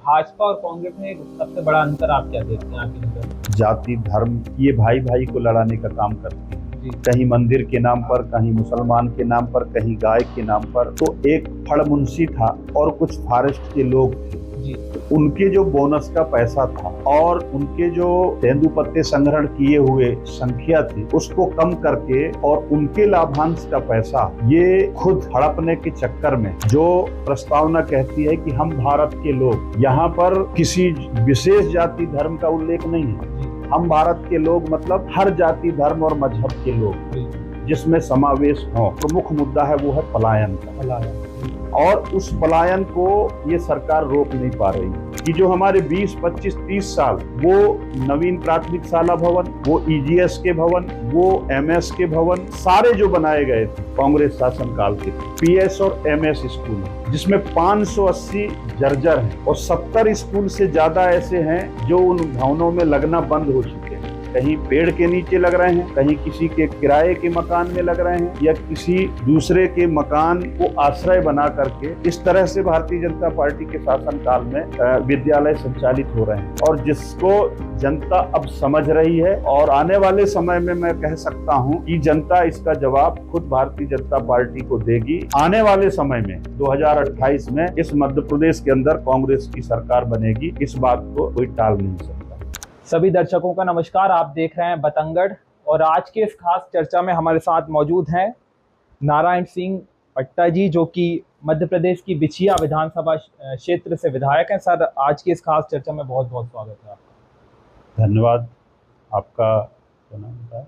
भाजपा और कांग्रेस में एक सबसे बड़ा अंतर आप क्या देखते हैं आपकी नजर में? जाति धर्म ये भाई भाई को लड़ाने का काम करते हैं। जी। कहीं मंदिर के नाम पर, कहीं मुसलमान के नाम पर, कहीं गाय के नाम पर। तो एक फड़मुंशी था और कुछ फॉरेस्ट के लोग थे। जी। उनके जो बोनस का पैसा था और उनके जो तेंदुपत्ते संग्रहण किए हुए संख्या थी उसको कम करके और उनके लाभांश का पैसा ये खुद हड़पने के चक्कर में जो प्रस्तावना कहती है कि हम भारत के लोग, यहाँ पर किसी विशेष जाति धर्म का उल्लेख नहीं है। हम भारत के लोग मतलब हर जाति धर्म और मजहब के लोग जिसमें समावेश हो। प्रमुख मुद्दा है वो है पलायन का। और उस पलायन को ये सरकार रोक नहीं पा रही कि जो हमारे 20, 25, 30 साल वो नवीन प्राथमिक शाला भवन, वो ईजीएस के भवन, वो एमएस के भवन सारे जो बनाए गए थे कांग्रेस शासनकाल के, पीएस और एमएस स्कूल जिसमें 580 जर्जर हैं और 70 स्कूल से ज्यादा ऐसे हैं जो उन भवनों में लगना बंद हो चुके हैं। कहीं पेड़ के नीचे लग रहे हैं, कहीं किसी के किराए के मकान में लग रहे हैं या किसी दूसरे के मकान को आश्रय बना करके इस तरह से भारतीय जनता पार्टी के शासनकाल में विद्यालय संचालित हो रहे हैं और जिसको जनता अब समझ रही है। और आने वाले समय में मैं कह सकता हूं कि जनता इसका जवाब खुद भारतीय जनता पार्टी को देगी। आने वाले समय में 2028 में इस मध्य प्रदेश के अंदर कांग्रेस की सरकार बनेगी, इस बात को कोई टाल नहीं सकता। सभी दर्शकों का नमस्कार। आप देख रहे हैं बतंगड़ और आज के इस खास चर्चा में हमारे साथ मौजूद हैं नारायण सिंह पट्टा जी, जो कि मध्य प्रदेश की बिछिया विधानसभा क्षेत्र से विधायक हैं। सर, आज की इस खास चर्चा में बहुत बहुत स्वागत है आपका। धन्यवाद। आपका क्या नाम है?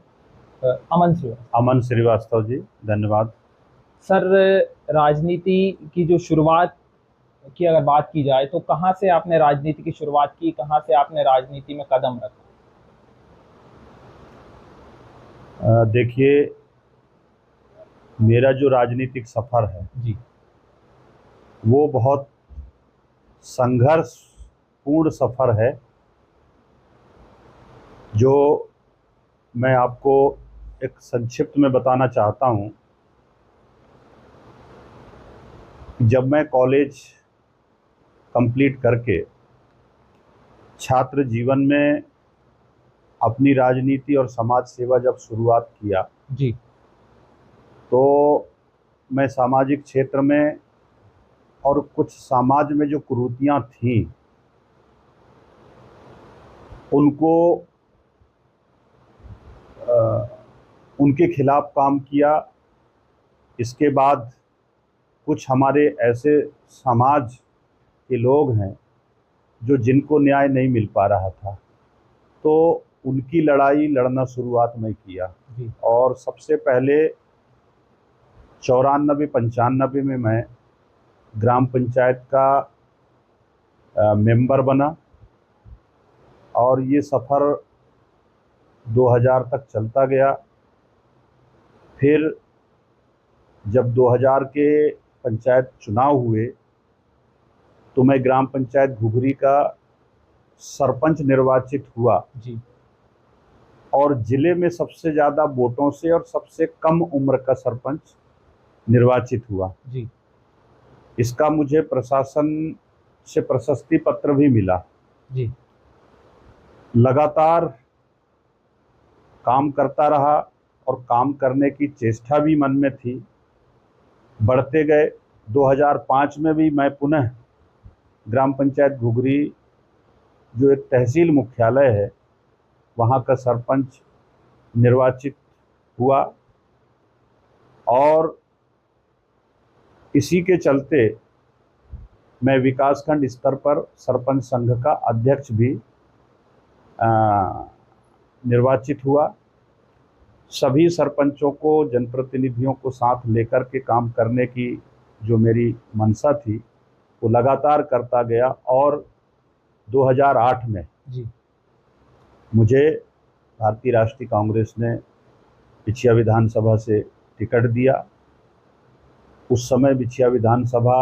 अमन श्रीवास्तव जी, धन्यवाद। सर, राजनीति की जो शुरुआत की अगर बात की जाए तो कहाँ से आपने राजनीति की शुरुआत की, कहाँ से आपने राजनीति में कदम रखा? देखिए, मेरा जो राजनीतिक सफर है जी। वो बहुत संघर्षपूर्ण सफर है जो मैं आपको एक संक्षिप्त में बताना चाहता हूँ। जब मैं कॉलेज कंप्लीट करके छात्र जीवन में अपनी राजनीति और समाज सेवा जब शुरुआत किया जी। तो मैं सामाजिक क्षेत्र में और कुछ समाज में जो कुरीतियां थीं उनको उनके खिलाफ काम किया। इसके बाद कुछ हमारे ऐसे समाज के लोग हैं जो जिनको न्याय नहीं मिल पा रहा था, तो उनकी लड़ाई लड़ना शुरुआत में किया। और सबसे पहले 94-95 में मैं ग्राम पंचायत का मेंबर बना और ये सफ़र 2000 तक चलता गया। फिर जब 2000 के पंचायत चुनाव हुए तो मैं ग्राम पंचायत घुघरी का सरपंच निर्वाचित हुआ जी। और जिले में सबसे ज़्यादा वोटों से और सबसे कम उम्र का सरपंच निर्वाचित हुआ जी। इसका मुझे प्रशासन से प्रशस्ति पत्र भी मिला जी। लगातार काम करता रहा और काम करने की चेष्टा भी मन में थी, बढ़ते गए। 2005 में भी मैं पुनः ग्राम पंचायत घुघरी जो एक तहसील मुख्यालय है वहाँ का सरपंच निर्वाचित हुआ और इसी के चलते मैं विकासखंड स्तर पर सरपंच संघ का अध्यक्ष भी निर्वाचित हुआ। सभी सरपंचों को, जनप्रतिनिधियों को साथ लेकर के काम करने की जो मेरी मंशा थी वो लगातार करता गया और 2008 में जी। मुझे भारतीय राष्ट्रीय कांग्रेस ने बिछिया विधानसभा से टिकट दिया। उस समय बिछिया विधानसभा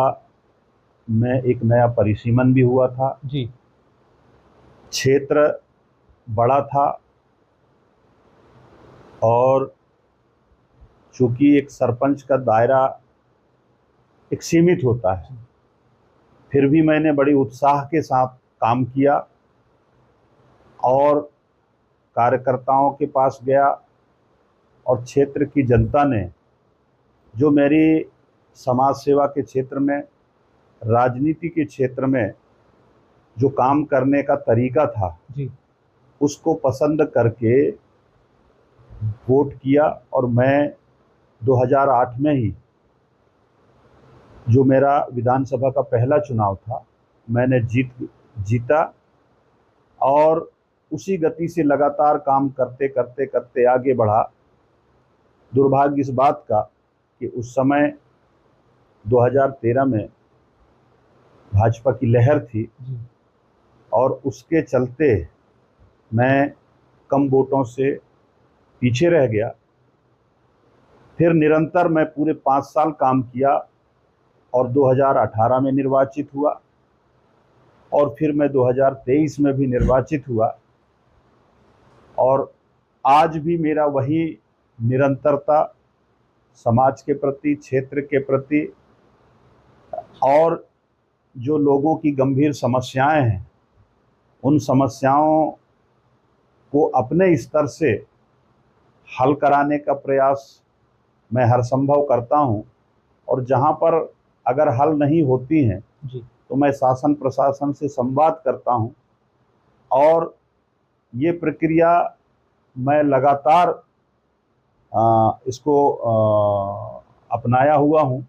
में एक नया परिसीमन भी हुआ था जी। क्षेत्र बड़ा था और चूंकि एक सरपंच का दायरा एक सीमित होता है, फिर भी मैंने बड़ी उत्साह के साथ काम किया और कार्यकर्ताओं के पास गया और क्षेत्र की जनता ने जो मेरी समाज सेवा के क्षेत्र में, राजनीति के क्षेत्र में जो काम करने का तरीका था जी। उसको पसंद करके वोट किया और मैं 2008 में ही, जो मेरा विधानसभा का पहला चुनाव था, मैंने जीता और उसी गति से लगातार काम करते करते करते आगे बढ़ा। दुर्भाग्य इस बात का कि उस समय 2013 में भाजपा की लहर थी और उसके चलते मैं कम वोटों से पीछे रह गया। फिर निरंतर मैं पूरे 5 साल काम किया और 2018 में निर्वाचित हुआ और फिर मैं 2023 में भी निर्वाचित हुआ और आज भी मेरा वही निरंतरता समाज के प्रति, क्षेत्र के प्रति और जो लोगों की गंभीर समस्याएं हैं उन समस्याओं को अपने स्तर से हल कराने का प्रयास मैं हर संभव करता हूं और जहां पर अगर हल नहीं होती हैं जी। तो मैं शासन प्रशासन से संवाद करता हूं और ये प्रक्रिया मैं लगातार इसको अपनाया हुआ हूं,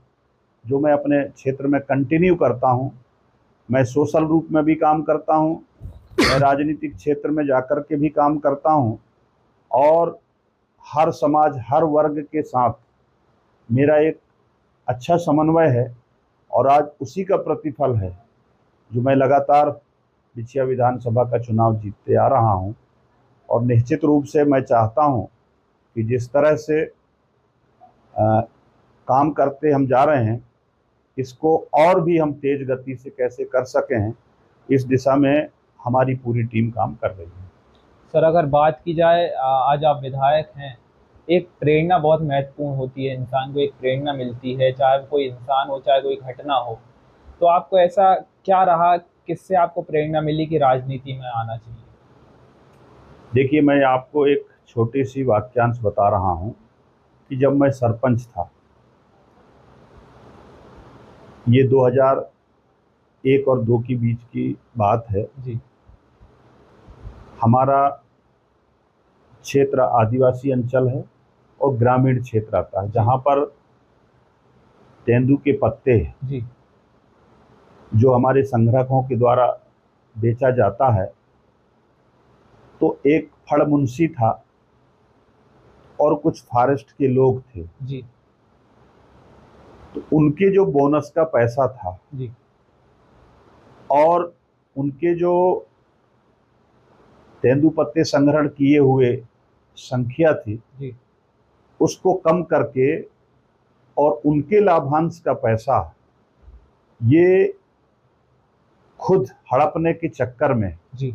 जो मैं अपने क्षेत्र में कंटिन्यू करता हूं। मैं सोशल रूप में भी काम करता हूं, मैं राजनीतिक क्षेत्र में जाकर के भी काम करता हूं और हर समाज, हर वर्ग के साथ मेरा एक अच्छा समन्वय है और आज उसी का प्रतिफल है जो मैं लगातार बिछिया विधानसभा का चुनाव जीतते आ रहा हूं। और निश्चित रूप से मैं चाहता हूं कि जिस तरह से काम करते हम जा रहे हैं, इसको और भी हम तेज गति से कैसे कर सकें, इस दिशा में हमारी पूरी टीम काम कर रही है। सर, अगर बात की जाए, आज आप विधायक हैं, एक प्रेरणा बहुत महत्वपूर्ण होती है, इंसान को एक प्रेरणा मिलती है, चाहे कोई इंसान हो, चाहे कोई घटना हो। तो आपको ऐसा क्या रहा, किससे आपको प्रेरणा मिली कि राजनीति में आना चाहिए? देखिए, मैं आपको एक छोटी सी वाक्यांश बता रहा हूं कि जब मैं सरपंच था, ये 2001 और 2 के बीच की बात है जी। हमारा क्षेत्र आदिवासी अंचल है और ग्रामीण क्षेत्र आता है, जहां पर तेंदू के पत्ते जी। जो हमारे संग्राहकों के द्वारा बेचा जाता है। तो एक फड़ मुंशी था और कुछ फॉरेस्ट के लोग थे जी। तो उनके जो बोनस का पैसा था जी। और उनके जो तेंदू पत्ते संग्रहण किए हुए संख्या थी जी। उसको कम करके और उनके लाभांश का पैसा ये खुद हड़पने के चक्कर में जी।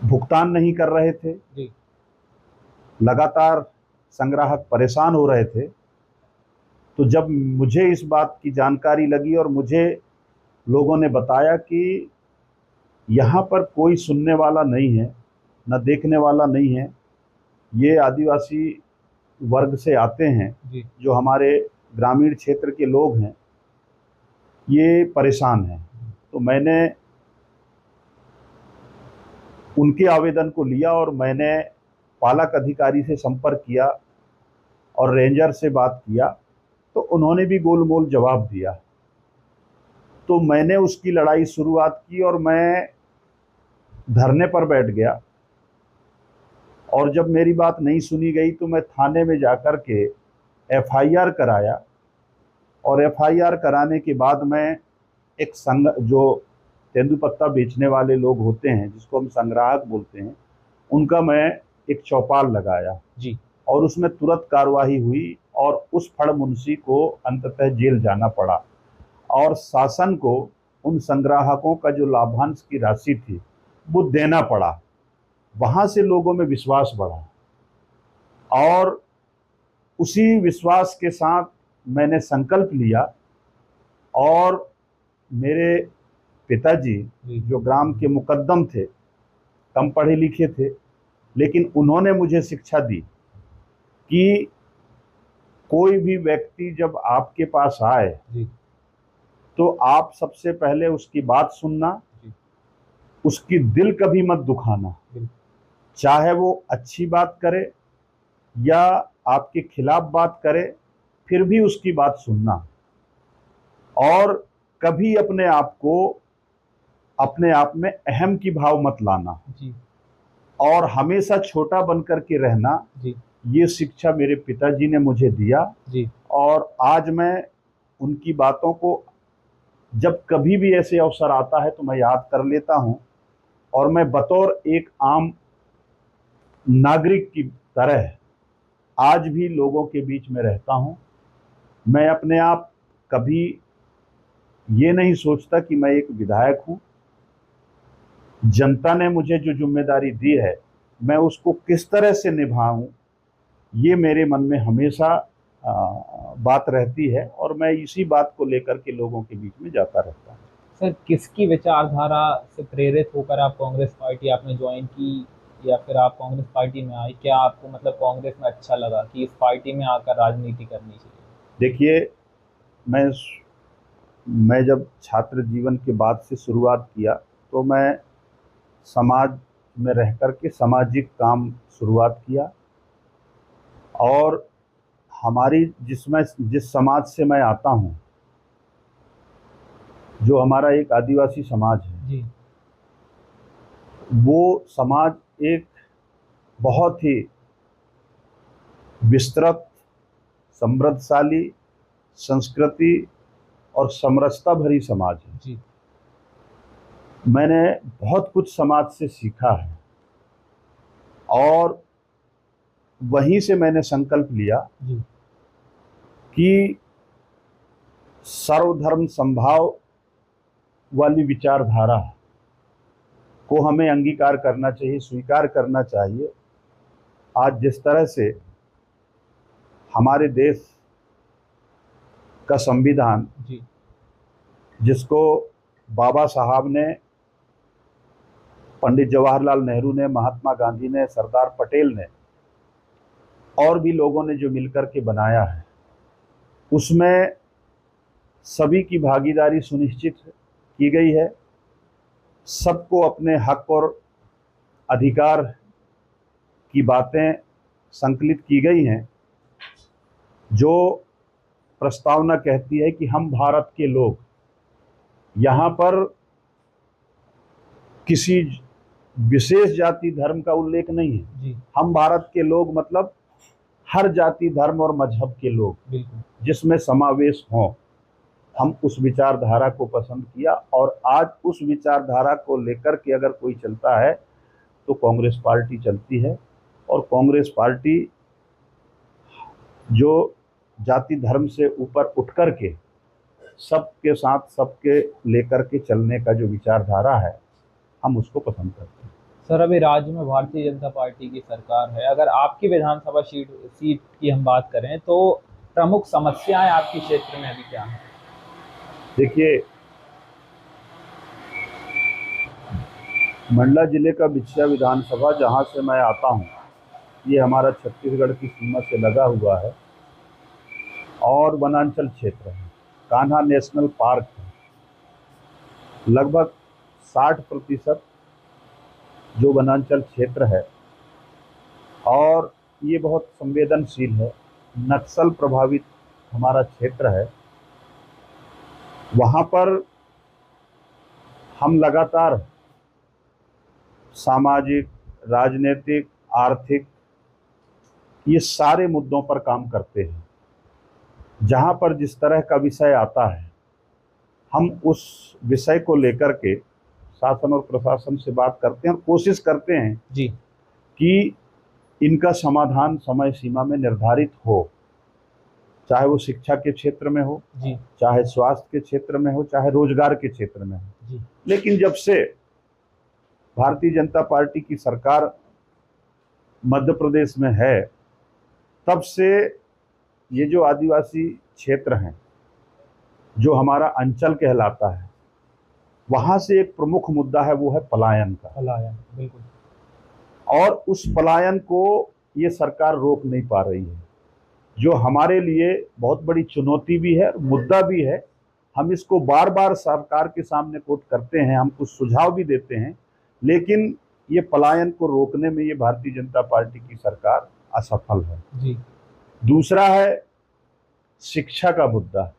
भुगतान नहीं कर रहे थे। जी। लगातार संग्राहक परेशान हो रहे थे। तो जब मुझे इस बात की जानकारी लगी और मुझे लोगों ने बताया कि यहाँ पर कोई सुनने वाला नहीं है, न देखने वाला नहीं है, ये आदिवासी वर्ग से आते हैं, जी। जो हमारे ग्रामीण क्षेत्र के लोग हैं, ये परेशान हैं, तो मैंने उनके आवेदन को लिया और मैंने पालक अधिकारी से संपर्क किया और रेंजर से बात किया, तो उन्होंने भी गोलमोल जवाब दिया। तो मैंने उसकी लड़ाई शुरुआत की और मैं धरने पर बैठ गया और जब मेरी बात नहीं सुनी गई तो मैं थाने में जाकर के एफआईआर कराया और एफआईआर कराने के बाद मैं एक जो तेंदूपत्ता बेचने वाले लोग होते हैं, जिसको हम संग्राहक बोलते हैं, उनका मैं एक चौपाल लगाया जी। और उसमें तुरंत कार्रवाई हुई और उस फड़ मुंशी को अंततः जेल जाना पड़ा और शासन को उन संग्राहकों का जो लाभांश की राशि थी वो देना पड़ा। वहाँ से लोगों में विश्वास बढ़ा और उसी विश्वास के साथ मैंने संकल्प लिया और मेरे पिताजी जी जो ग्राम के मुकद्दम थे, कम पढ़े लिखे थे, लेकिन उन्होंने मुझे शिक्षा दी कि कोई भी व्यक्ति जब आपके पास आए जी तो आप सबसे पहले उसकी बात सुनना, जी उसकी दिल कभी मत दुखाना, बिल्कुल चाहे वो अच्छी बात करे या आपके खिलाफ बात करे, फिर भी उसकी बात सुनना। और कभी अपने आप में अहम की भाव मत लाना जी और हमेशा छोटा बनकर के रहना। जी ये शिक्षा मेरे पिताजी ने मुझे दिया जी और आज मैं उनकी बातों को जब कभी भी ऐसे अवसर आता है तो मैं याद कर लेता हूँ और मैं बतौर एक आम नागरिक की तरह आज भी लोगों के बीच में रहता हूँ। मैं अपने आप कभी ये नहीं सोचता कि मैं एक विधायक हूँ। जनता ने मुझे जो जिम्मेदारी दी है मैं उसको किस तरह से निभाऊं, ये मेरे मन में हमेशा बात रहती है और मैं इसी बात को लेकर के लोगों के बीच में जाता रहता हूँ। सर, किसकी विचारधारा से प्रेरित होकर आप कांग्रेस पार्टी आपने ज्वाइन की, या फिर आप कांग्रेस पार्टी में आए? क्या आपको मतलब कांग्रेस में अच्छा लगा कि इस पार्टी में आकर राजनीति करनी चाहिए? देखिए, मैं मैं जब छात्र जीवन के बाद से शुरुआत किया तो मैं समाज में रह कर के सामाजिक काम शुरुआत किया और हमारी जिस समाज से मैं आता हूँ, जो हमारा एक आदिवासी समाज है, जी वो समाज एक बहुत ही विस्तृत, समृद्धशाली, संस्कृति और समरसता भरी समाज है। जी मैंने बहुत कुछ समाज से सीखा है और वहीं से मैंने संकल्प लिया जी कि सर्वधर्म समभाव वाली विचारधारा को हमें अंगीकार करना चाहिए, स्वीकार करना चाहिए। आज जिस तरह से हमारे देश का संविधान, जी जिसको बाबा साहब ने, पंडित जवाहरलाल नेहरू ने, महात्मा गांधी ने, सरदार पटेल ने और भी लोगों ने जो मिलकर के बनाया है, उसमें सभी की भागीदारी सुनिश्चित की गई है। सबको अपने हक और अधिकार की बातें संकलित की गई हैं। जो प्रस्तावना कहती है कि हम भारत के लोग, यहाँ पर किसी विशेष जाति धर्म का उल्लेख नहीं है। जी हम भारत के लोग मतलब हर जाति धर्म और मजहब के लोग बिल्कुल जिसमें समावेश हों। हम उस विचारधारा को पसंद किया और आज उस विचारधारा को लेकर के अगर कोई चलता है तो कांग्रेस पार्टी चलती है। और कांग्रेस पार्टी जो जाति धर्म से ऊपर उठ कर के सबके साथ सबके लेकर के चलने का जो विचारधारा है, हम उसको पसंद करते हैं। सर, अभी राज्य में भारतीय जनता पार्टी की सरकार है। अगर आपकी विधानसभा सीट की हम बात करें तो प्रमुख समस्याएं आपके क्षेत्र में अभी क्या हैं? देखिए, मंडला जिले का बिछिया विधानसभा जहां से मैं आता हूं, ये हमारा छत्तीसगढ़ की सीमा से लगा हुआ है और वनांचल क्षेत्र है। कान्हा नेशनल पार्क है। लगभग 60% जो वनांचल क्षेत्र है और ये बहुत संवेदनशील है, नक्सल प्रभावित हमारा क्षेत्र है। वहाँ पर हम लगातार सामाजिक, राजनीतिक, आर्थिक, ये सारे मुद्दों पर काम करते हैं। जहाँ पर जिस तरह का विषय आता है, हम उस विषय को लेकर के शासन और प्रशासन से बात करते हैं और कोशिश करते हैं जी कि इनका समाधान समय सीमा में निर्धारित हो, चाहे वो शिक्षा के क्षेत्र में हो, जी चाहे स्वास्थ्य के क्षेत्र में हो, चाहे रोजगार के क्षेत्र में हो। जी लेकिन जब से भारतीय जनता पार्टी की सरकार मध्य प्रदेश में है, तब से ये जो आदिवासी क्षेत्र हैं, जो हमारा अंचल कहलाता है, वहां से एक प्रमुख मुद्दा है, वो है पलायन का। पलायन, बिल्कुल। और उस पलायन को ये सरकार रोक नहीं पा रही है, जो हमारे लिए बहुत बड़ी चुनौती भी है, मुद्दा भी है। हम इसको बार बार सरकार के सामने कोट करते हैं, हम कुछ सुझाव भी देते हैं, लेकिन ये पलायन को रोकने में ये भारतीय जनता पार्टी की सरकार असफल है जी। दूसरा है शिक्षा का मुद्दा,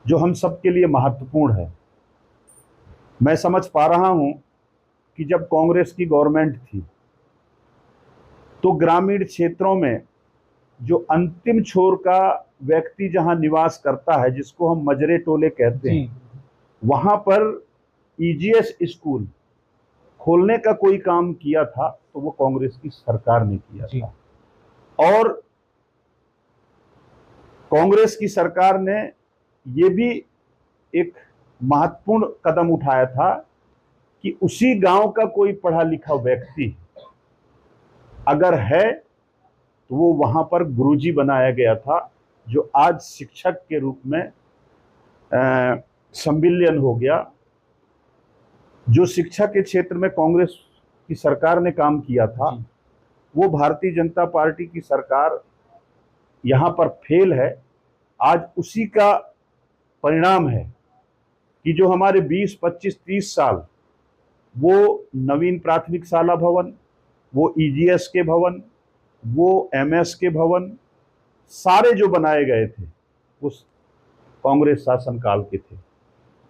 जो हम सबके लिए महत्वपूर्ण है। मैं समझ पा रहा हूं कि जब कांग्रेस की गवर्नमेंट थी तो ग्रामीण क्षेत्रों में जो अंतिम छोर का व्यक्ति जहां निवास करता है, जिसको हम मजरे टोले कहते हैं, वहां पर ईजीएस स्कूल खोलने का कोई काम किया था तो वो कांग्रेस की सरकार ने किया था। और कांग्रेस की सरकार ने ये भी एक महत्वपूर्ण कदम उठाया था कि उसी गांव का कोई पढ़ा लिखा व्यक्ति अगर है तो वो वहां पर गुरुजी बनाया गया था, जो आज शिक्षक के रूप में संविलियन हो गया। जो शिक्षा के क्षेत्र में कांग्रेस की सरकार ने काम किया था, वो भारतीय जनता पार्टी की सरकार यहां पर फेल है। आज उसी का परिणाम है कि जो हमारे 20, 25, 30 साल वो नवीन प्राथमिक शाला भवन, वो ईजीएस के भवन, वो एमएस के भवन, सारे जो बनाए गए थे वो कांग्रेस शासनकाल के थे।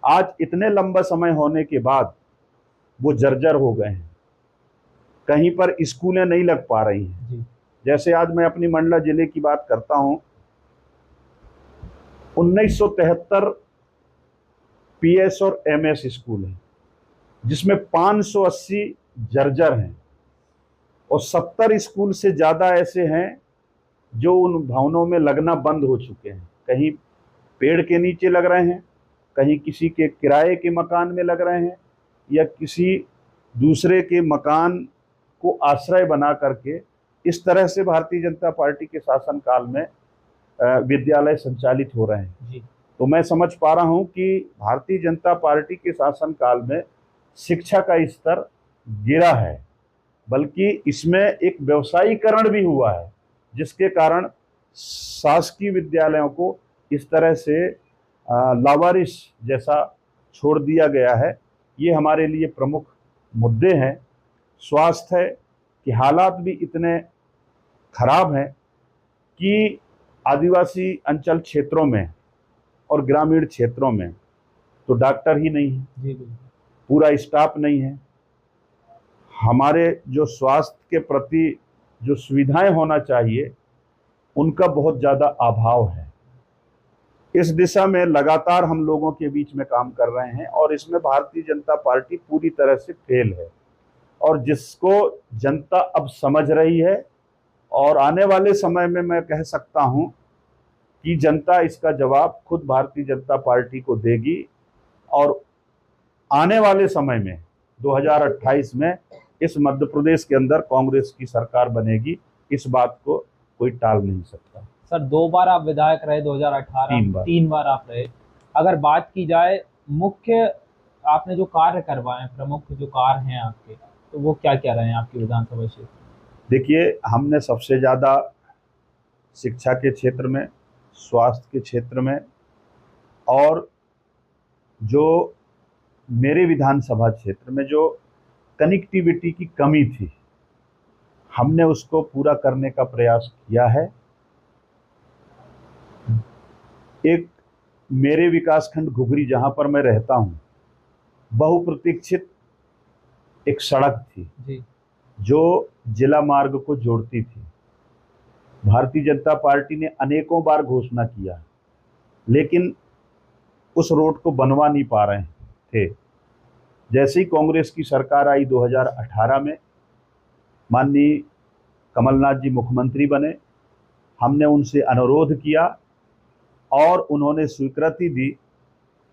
आज इतने लंबा समय होने के बाद वो जर्जर हो गए हैं, कहीं पर स्कूलें नहीं लग पा रही हैं। जैसे आज मैं अपनी मंडला जिले की बात करता हूं, 1973 पीएस और एमएस स्कूल है, जिसमें 580 जर्जर हैं और 70 स्कूल से ज़्यादा ऐसे हैं जो उन भवनों में लगना बंद हो चुके हैं। कहीं पेड़ के नीचे लग रहे हैं, कहीं किसी के किराए के मकान में लग रहे हैं, या किसी दूसरे के मकान को आश्रय बना करके इस तरह से भारतीय जनता पार्टी के शासनकाल में विद्यालय संचालित हो रहे हैं। तो मैं समझ पा रहा हूं कि भारतीय जनता पार्टी के शासनकाल में शिक्षा का स्तर गिरा है, बल्कि इसमें एक व्यवसायीकरण भी हुआ है, जिसके कारण शासकीय विद्यालयों को इस तरह से लावारिस जैसा छोड़ दिया गया है। ये हमारे लिए प्रमुख मुद्दे हैं। स्वास्थ्य के हालात भी इतने खराब हैं कि आदिवासी अंचल क्षेत्रों में और ग्रामीण क्षेत्रों में तो डॉक्टर ही नहीं है, पूरा स्टाफ नहीं है। हमारे जो स्वास्थ्य के प्रति जो सुविधाएं होना चाहिए, उनका बहुत ज़्यादा अभाव है। इस दिशा में लगातार हम लोगों के बीच में काम कर रहे हैं और इसमें भारतीय जनता पार्टी पूरी तरह से फेल है, और जिसको जनता अब समझ रही है। और आने वाले समय में मैं कह सकता हूं कि जनता इसका जवाब खुद भारतीय जनता पार्टी को देगी, और आने वाले समय में 2028 में इस मध्य प्रदेश के अंदर कांग्रेस की सरकार बनेगी। इस बात को कोई टाल नहीं सकता। सर, 2 बार आप विधायक रहे, 2018, 3 बार आप रहे। अगर बात की जाए मुख्य आपने जो कार्य करवाए, प्रमुख जो कार्य हैं आपके, तो वो क्या क्या रहे हैं आपकी विधानसभा क्षेत्र? देखिए, हमने सबसे ज़्यादा शिक्षा के क्षेत्र में, स्वास्थ्य के क्षेत्र में, और जो मेरे विधानसभा क्षेत्र में जो कनेक्टिविटी की कमी थी, हमने उसको पूरा करने का प्रयास किया है। एक मेरे विकासखंड घुघरी, जहां पर मैं रहता हूं, बहुप्रतीक्षित एक सड़क थी जो जिला मार्ग को जोड़ती थी। भारतीय जनता पार्टी ने अनेकों बार घोषणा किया, लेकिन उस रोड को बनवा नहीं पा रहे थे। जैसे ही कांग्रेस की सरकार आई 2018 में, माननीय कमलनाथ जी मुख्यमंत्री बने, हमने उनसे अनुरोध किया और उन्होंने स्वीकृति दी।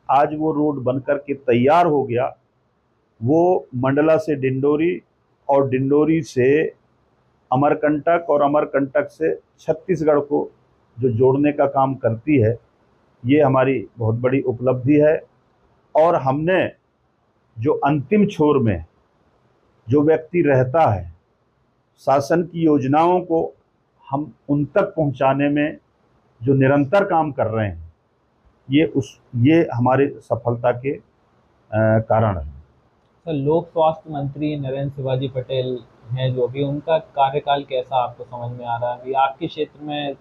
आज वो रोड बनकर के तैयार हो गया। वो मंडला से डिंडोरी और डिंडोरी से अमरकंटक और अमरकंटक से छत्तीसगढ़ को जो जोड़ने का काम करती है, ये हमारी बहुत बड़ी उपलब्धि है। और हमने जो अंतिम छोर में जो व्यक्ति रहता है, शासन की योजनाओं को हम उन तक पहुंचाने में जो निरंतर काम कर रहे हैं, ये हमारे सफलता के कारण है। सर, लोक स्वास्थ्य मंत्री नरेंद्र शिवाजी पटेल हैं जो भी, उनका कार्यकाल कैसा आपको समझ में आ रहा है? अभी आपके क्षेत्र में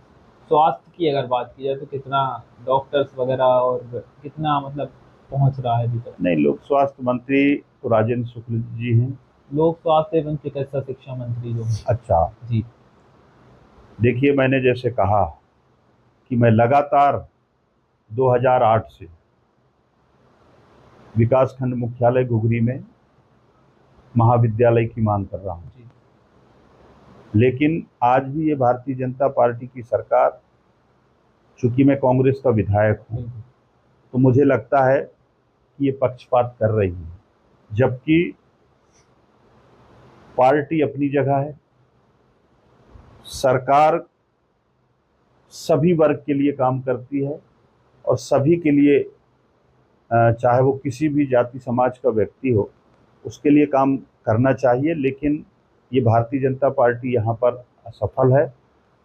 स्वास्थ्य की अगर बात की जाए तो कितना डॉक्टर्स वगैरह और कितना मतलब पहुंच रहा है अभी तक? नहीं, लोक स्वास्थ्य मंत्री तो राजेंद्र शुक्ल जी हैं। लोक स्वास्थ्य एवं चिकित्सा शिक्षा मंत्री जो हैं। अच्छा, जी। देखिए, मैंने जैसे कहा कि मैं लगातार 2008 से विकासखंड मुख्यालय घुघरी में महाविद्यालय की मांग कर रहा हूँ। लेकिन आज भी ये भारतीय जनता पार्टी की सरकार, चूंकि मैं कांग्रेस का विधायक हूँ, तो मुझे लगता है कि ये पक्षपात कर रही है। जबकि पार्टी अपनी जगह है, सरकार सभी वर्ग के लिए काम करती है और सभी के लिए, चाहे वो किसी भी जाति समाज का व्यक्ति हो, उसके लिए काम करना चाहिए। लेकिन ये भारतीय जनता पार्टी यहाँ पर असफल है।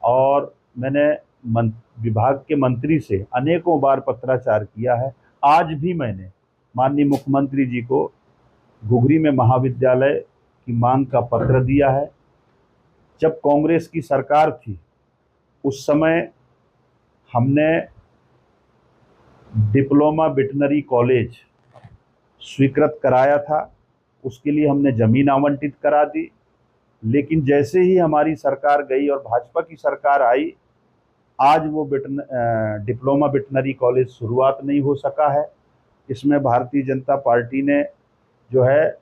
और मैंने विभाग के मंत्री से अनेकों बार पत्राचार किया है। आज भी मैंने माननीय मुख्यमंत्री जी को घुघरी में महाविद्यालय की मांग का पत्र दिया है। जब कांग्रेस की सरकार थी उस समय हमने डिप्लोमा वेटनरी कॉलेज स्वीकृत कराया था, उसके लिए हमने ज़मीन आवंटित करा दी। लेकिन जैसे ही हमारी सरकार गई और भाजपा की सरकार आई, आज वो डिप्लोमा वेटनरी कॉलेज शुरुआत नहीं हो सका है। इसमें भारतीय जनता पार्टी ने जो है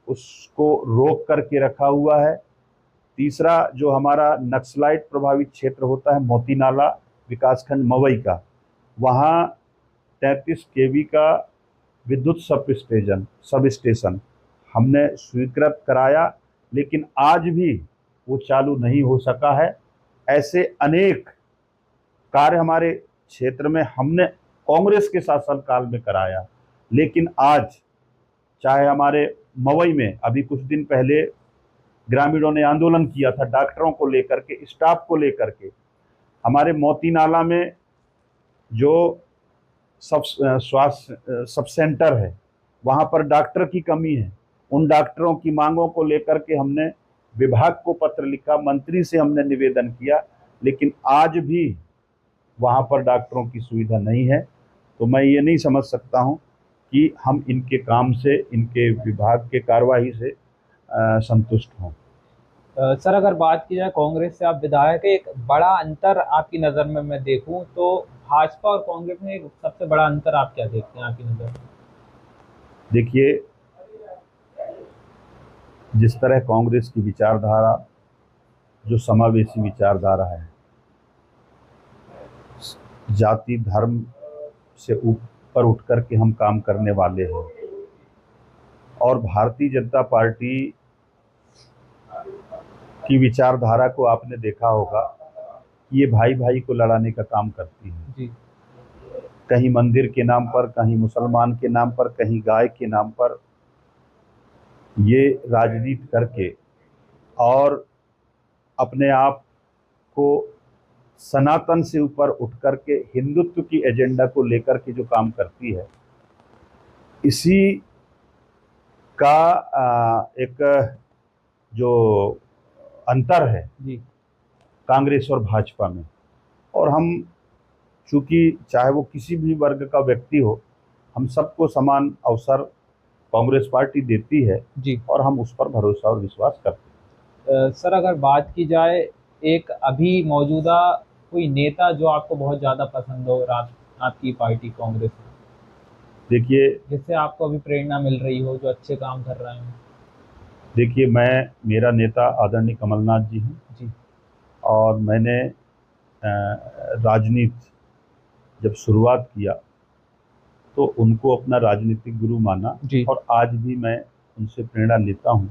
उसको रोक करके रखा हुआ है। तीसरा, जो हमारा नक्सलाइट प्रभावित क्षेत्र होता है मोती नाला विकासखंड मवई का, वहाँ 33 केवी का विद्युत सब स्टेशन हमने स्वीकृत कराया, लेकिन आज भी वो चालू नहीं हो सका है। ऐसे अनेक कार्य हमारे क्षेत्र में हमने कांग्रेस के शासनकाल में कराया। लेकिन आज चाहे हमारे मवई में अभी कुछ दिन पहले ग्रामीणों ने आंदोलन किया था डॉक्टरों को लेकर के, स्टाफ को लेकर के। हमारे मोती नाला में जो सब सेंटर है, वहाँ पर डॉक्टर की कमी है। उन डॉक्टरों की मांगों को लेकर के हमने विभाग को पत्र लिखा, मंत्री से हमने निवेदन किया, लेकिन आज भी वहाँ पर डॉक्टरों की सुविधा नहीं है। तो मैं ये नहीं समझ सकता हूँ कि हम इनके काम से, इनके विभाग के कार्रवाई से संतुष्ट हों। सर, अगर बात की जाए कांग्रेस से आप विधायक, एक बड़ा अंतर आपकी नज़र में मैं देखूं तो भाजपा और कांग्रेस में एक सबसे बड़ा अंतर आप क्या देखते हैं आपकी नज़र में? देखिए, जिस तरह कांग्रेस की विचारधारा जो समावेशी विचारधारा है, जाति धर्म से ऊपर उठ कर के हम काम करने वाले हैं, और भारतीय जनता पार्टी की विचारधारा को आपने देखा होगा कि ये भाई भाई को लड़ाने का काम करती है जी। कहीं मंदिर के नाम पर, कहीं मुसलमान के नाम पर, कहीं गाय के नाम पर ये राजनीति करके और अपने आप को सनातन से ऊपर उठ करके हिंदुत्व की एजेंडा को लेकर के जो काम करती है, इसी का एक जो अंतर है जी। कांग्रेस और भाजपा में। और हम चूंकि चाहे वो किसी भी वर्ग का व्यक्ति हो, हम सबको समान अवसर कांग्रेस पार्टी देती है जी। और हम उस पर भरोसा और विश्वास करते हैं। सर, अगर बात की जाए एक अभी मौजूदा कोई नेता जो आपको बहुत ज़्यादा पसंद हो और आपकी पार्टी कांग्रेस में, देखिए, जिससे आपको अभी प्रेरणा मिल रही हो, जो अच्छे काम कर रहे हैं? देखिए, मेरा नेता आदरणीय कमलनाथ जी हैं जी। और मैंने राजनीति जब शुरुआत किया तो उनको अपना राजनीतिक गुरु माना जी। और आज भी मैं उनसे प्रेरणा लेता हूं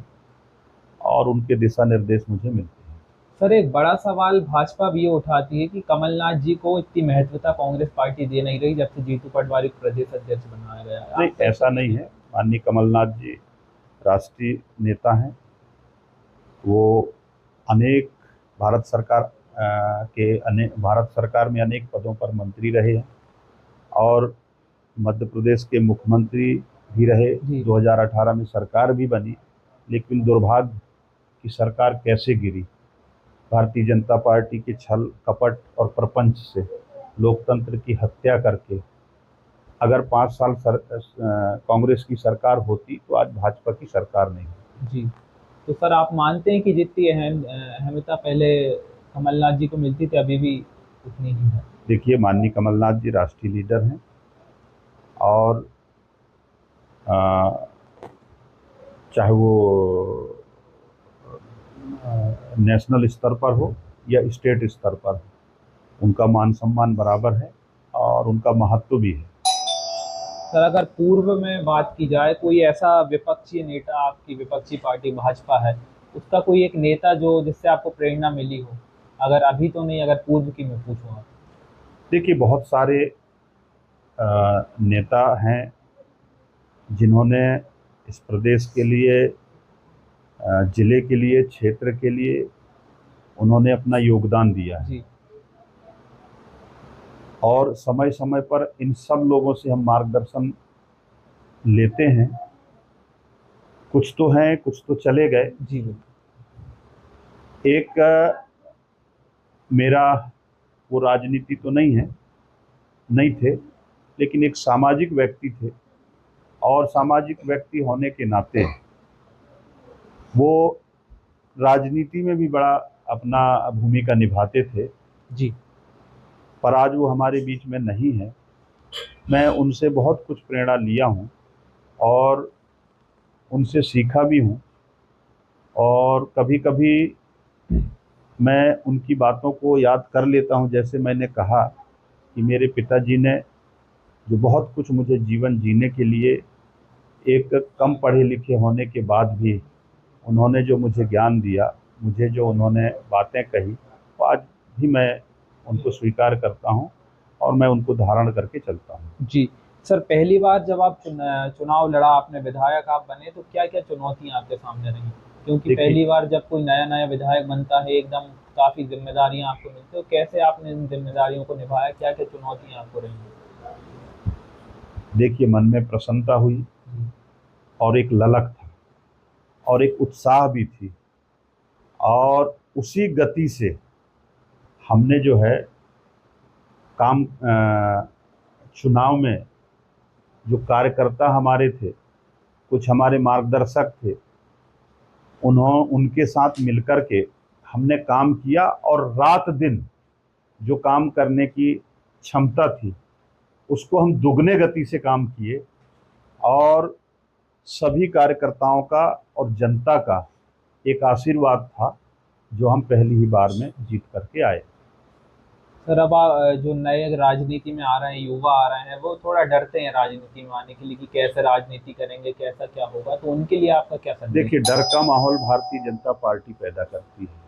और उनके दिशा निर्देश मुझे मिलते हैं। सर एक बड़ा सवाल भाजपा भी ये उठाती है कि कमलनाथ जी को इतनी महत्वता कांग्रेस पार्टी दे नहीं रही जब से जीतू पटवारी को प्रदेश अध्यक्ष बनाया गया है। नहीं, ऐसा नहीं है। माननीय कमलनाथ जी राष्ट्रीय नेता हैं। वो अनेक भारत सरकार भारत सरकार में अनेक पदों पर मंत्री रहे हैं और मध्य प्रदेश के मुख्यमंत्री भी रहे। जी। 2018 में सरकार भी बनी, लेकिन दुर्भाग्य की सरकार कैसे गिरी। भारतीय जनता पार्टी के छल कपट और प्रपंच से लोकतंत्र की हत्या करके अगर 5 साल कांग्रेस की सरकार होती तो आज भाजपा की सरकार नहीं होती। जी। तो सर आप मानते हैं कि जितनी अहमियता पहले कमलनाथ जी को मिलती थी अभी भी उतनी ही है? देखिए, माननीय कमलनाथ जी राष्ट्रीय लीडर हैं और चाहे वो नेशनल स्तर पर हो या स्टेट स्तर पर हो, उनका मान सम्मान बराबर है और उनका महत्व भी है। सर अगर पूर्व में बात की जाए कोई ऐसा विपक्षी नेता, आपकी विपक्षी पार्टी भाजपा है, उसका कोई एक नेता जो जिससे आपको प्रेरणा मिली हो, अगर अभी तो नहीं, अगर पूर्व की मैं पूछूँ आप? देखिए, बहुत सारे नेता हैं जिन्होंने इस प्रदेश के लिए, जिले के लिए, क्षेत्र के लिए उन्होंने अपना योगदान दिया है। जी। और समय समय पर इन सब लोगों से हम मार्गदर्शन लेते हैं। कुछ तो हैं, कुछ तो चले गए। जी। एक मेरा वो राजनीति तो नहीं थे, लेकिन एक सामाजिक व्यक्ति थे और सामाजिक व्यक्ति होने के नाते वो राजनीति में भी बड़ा अपना भूमिका निभाते थे। जी। पर आज वो हमारे बीच में नहीं है। मैं उनसे बहुत कुछ प्रेरणा लिया हूँ और उनसे सीखा भी हूँ और कभी कभी मैं उनकी बातों को याद कर लेता हूँ। जैसे मैंने कहा कि मेरे पिताजी ने जो बहुत कुछ मुझे जीवन जीने के लिए, एक कम पढ़े लिखे होने के बाद भी उन्होंने जो मुझे ज्ञान दिया, मुझे जो उन्होंने बातें कही, वो आज भी मैं उनको स्वीकार करता हूँ और मैं उनको धारण करके चलता हूँ। जी। सर पहली बार जब आप चुनाव लड़ा, आपने विधायक आप बने, तो क्या क्या चुनौतियां आपके सामने रही? क्योंकि पहली बार जब कोई नया नया विधायक बनता है एकदम काफी जिम्मेदारियां आपको मिलती है, तो कैसे आपने इन जिम्मेदारियों को निभाया, क्या क्या चुनौतियां आपको रही? देखिए, मन में प्रसन्नता हुई और एक ललक था और एक उत्साह भी थी और उसी गति से हमने जो है काम चुनाव में जो कार्यकर्ता हमारे थे, कुछ हमारे मार्गदर्शक थे, उनके साथ मिलकर के हमने काम किया और रात दिन जो काम करने की क्षमता थी उसको हम दुगने गति से काम किए और सभी कार्यकर्ताओं का और जनता का एक आशीर्वाद था जो हम पहली ही बार में जीत करके आए। सर अब जो नए राजनीति में आ रहे हैं, युवा आ रहे हैं, वो थोड़ा डरते हैं राजनीति में आने के लिए कि कैसे राजनीति करेंगे, कैसा क्या होगा, तो उनके लिए आपका क्या संदेश? देखिए, डर का माहौल भारतीय जनता पार्टी पैदा करती है।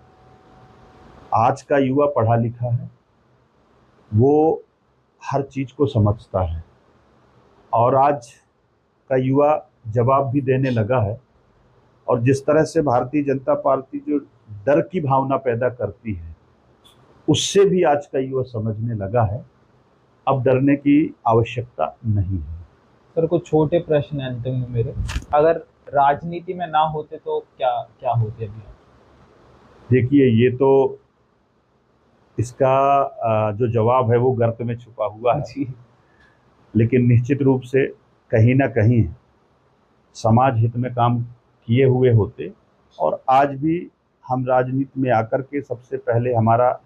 आज का युवा पढ़ा लिखा है, वो हर चीज को समझता है और आज का युवा जवाब भी देने लगा है। और जिस तरह से भारतीय जनता पार्टी जो डर की भावना पैदा करती है, उससे भी आज का युवा समझने लगा है अब डरने की आवश्यकता नहीं है। सर कुछ छोटे प्रश्न हैं अंतिम में मेरे, अगर राजनीति में ना होते तो क्या क्या होते अभी आप? देखिए, ये तो इसका जो जवाब है वो गर्त में छुपा हुआ है। जी। लेकिन निश्चित रूप से कहीं ना कहीं समाज हित में काम किए हुए होते और आज भी हम राजनीति में आकर के सबसे पहले हमारा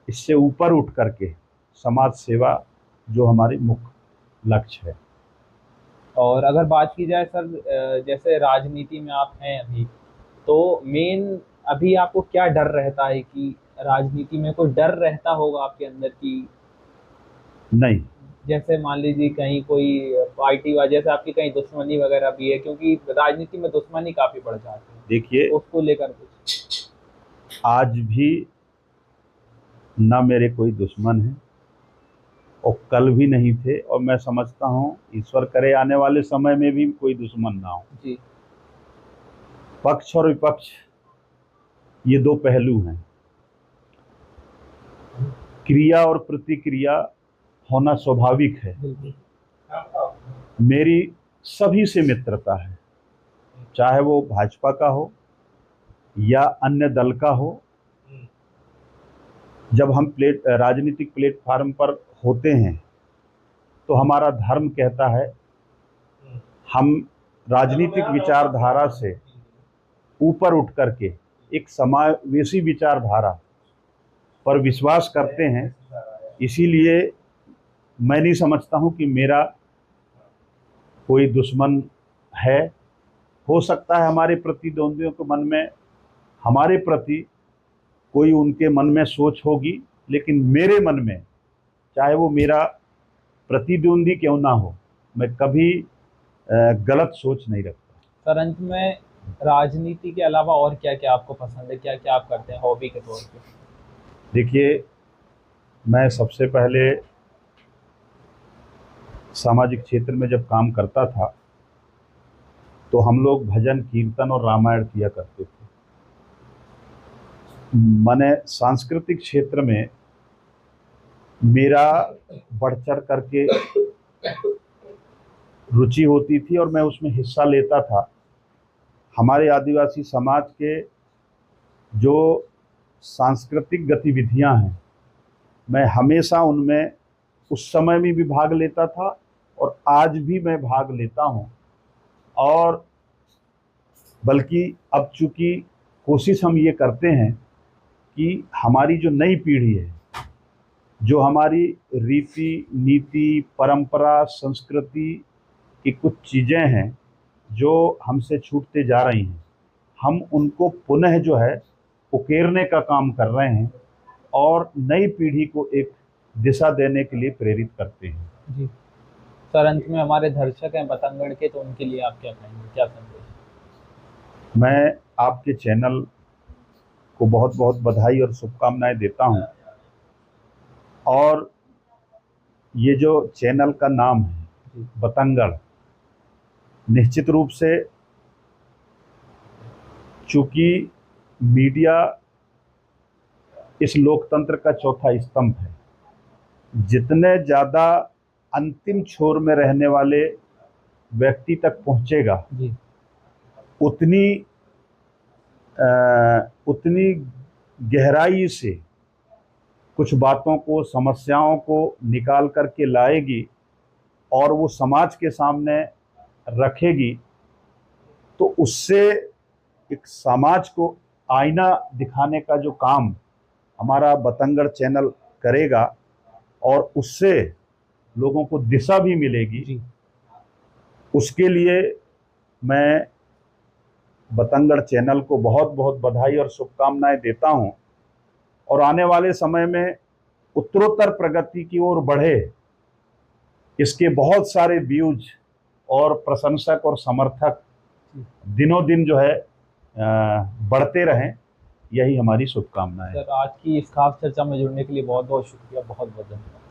इससे ऊपर उठ करके समाज सेवा जो हमारी मुख्य लक्ष्य है। और अगर बात की जाए सर, जैसे राजनीति में आप हैं अभी, तो मेन अभी आपको क्या डर रहता है कि राजनीति में कोई डर रहता होगा आपके अंदर की? नहीं, जैसे मान लीजिए कहीं कोई पार्टी वजह से आपकी कहीं दुश्मनी वगैरह भी है, क्योंकि राजनीति में दुश्मनी काफी बढ़ जाती है, देखिए, उसको लेकर कुछ? आज भी ना मेरे कोई दुश्मन है और कल भी नहीं थे, और मैं समझता हूँ ईश्वर करे आने वाले समय में भी कोई दुश्मन ना हो। जी। पक्ष और विपक्ष ये दो पहलू हैं, क्रिया और प्रतिक्रिया होना स्वाभाविक है। मेरी सभी से मित्रता है, चाहे वो भाजपा का हो या अन्य दल का हो। जब हम राजनीतिक प्लेटफार्म पर होते हैं तो हमारा धर्म कहता है हम राजनीतिक विचारधारा से ऊपर उठ करके एक समावेशी विचारधारा पर विश्वास करते हैं। इसीलिए मैं नहीं समझता हूं कि मेरा कोई दुश्मन है। हो सकता है हमारे प्रतिद्वंदियों के मन में हमारे प्रति कोई उनके मन में सोच होगी, लेकिन मेरे मन में, चाहे वो मेरा प्रतिद्वंदी क्यों ना हो, मैं कभी गलत सोच नहीं रखता। सर, अंत में राजनीति के अलावा और क्या क्या आपको पसंद है, क्या क्या आप करते हैं हॉबी के तौर पे? देखिए, मैं सबसे पहले सामाजिक क्षेत्र में जब काम करता था तो हम लोग भजन कीर्तन और रामायण किया करते थे। मैंने सांस्कृतिक क्षेत्र में मेरा बढ़ चढ़ करके रुचि होती थी और मैं उसमें हिस्सा लेता था। हमारे आदिवासी समाज के जो सांस्कृतिक गतिविधियां हैं, मैं हमेशा उनमें उस समय में भी भाग लेता था और आज भी मैं भाग लेता हूं। और बल्कि अब चूंकि कोशिश हम ये करते हैं कि हमारी जो नई पीढ़ी है, जो हमारी रीति नीति परंपरा संस्कृति की कुछ चीज़ें हैं जो हमसे छूटते जा रही हैं, हम उनको पुनः जो है उकेरने का काम कर रहे हैं और नई पीढ़ी को एक दिशा देने के लिए प्रेरित करते हैं। जी सर, अंत में हमारे दर्शक हैं बतंगड़ के, तो उनके लिए आप क्या कहेंगे, क्या संदेश? मैं आपके चैनल को बहुत बहुत बधाई और शुभकामनाएं देता हूं। और ये जो चैनल का नाम है बतंगड़, निश्चित रूप से चूंकि मीडिया इस लोकतंत्र का चौथा स्तंभ है, जितने ज़्यादा अंतिम छोर में रहने वाले व्यक्ति तक पहुंचेगा जी। उतनी गहराई से कुछ बातों को, समस्याओं को निकाल करके लाएगी और वो समाज के सामने रखेगी, तो उससे एक समाज को आईना दिखाने का जो काम हमारा बतंगड़ चैनल करेगा और उससे लोगों को दिशा भी मिलेगी जी। उसके लिए मैं बतंगड़ चैनल को बहुत बहुत बधाई और शुभकामनाएं देता हूं। और आने वाले समय में उत्तरोत्तर प्रगति की ओर बढ़े, इसके बहुत सारे व्यूज और प्रशंसक और समर्थक दिनों दिन जो है बढ़ते रहें, यही हमारी शुभकामनाएं है। सर, आज की इस खास चर्चा में जुड़ने के लिए बहुत बहुत शुक्रिया, बहुत बहुत धन्यवाद।